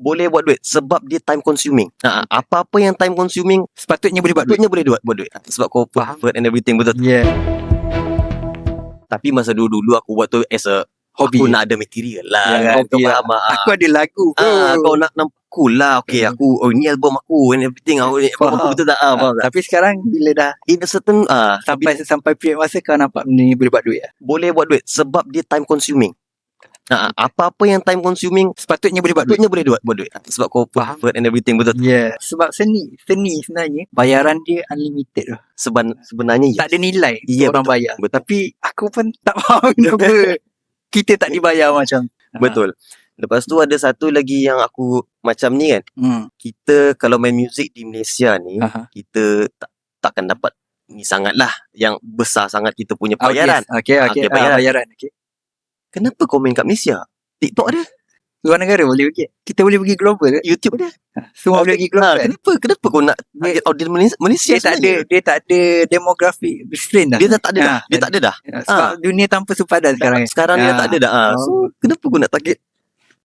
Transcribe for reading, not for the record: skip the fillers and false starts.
boleh buat duit sebab dia time consuming. Apa-apa yang time consuming Sepatutnya boleh buat duit. sepatutnya boleh buat duit. Sebab kau effort and everything, betul. Yeah. Tapi masa dulu aku buat tu as a Hobi. aku nak ada material lah kan. Hobi Kau lah. faham tak? Aku ada lagu. Kau nak nampak cool lah. Okay, aku ni album aku and everything. Album aku, betul tak? Faham tak? Tapi sekarang bila dah In a certain sampai period masa kau nampak benda ni boleh buat duit lah. boleh buat duit sebab dia time consuming. Apa-apa yang time consuming Sepatutnya boleh buat duit. sepatutnya boleh buat duit. Sebab kau effort and everything, betul. Yeah. Sebab seni sebenarnya bayaran dia unlimited lah. Sebenarnya Tak ada nilai orang betul, bayar. betul. Tapi aku pun tak faham kenapa kita tak dibayar macam. Betul. Lepas tu ada satu lagi yang aku macam ni kan. Kita kalau main muzik di Malaysia ni, kita takkan dapat ni sangat lah, yang besar sangat kita punya bayaran. Bayaran. Okay. Kenapa kau main kat Malaysia? TikTok ada, Luar negara boleh pergi. Kita boleh pergi global. YouTube ada. Semua boleh pergi global. Kenapa kau nak target audience Malaysia? Dia tak ada demografi restraint dah. Dia tak ada dah. Dia tak ada dah. Sebab dunia tanpa sepadan sekarang. Sekarang dia tak ada dah. So kenapa kau nak target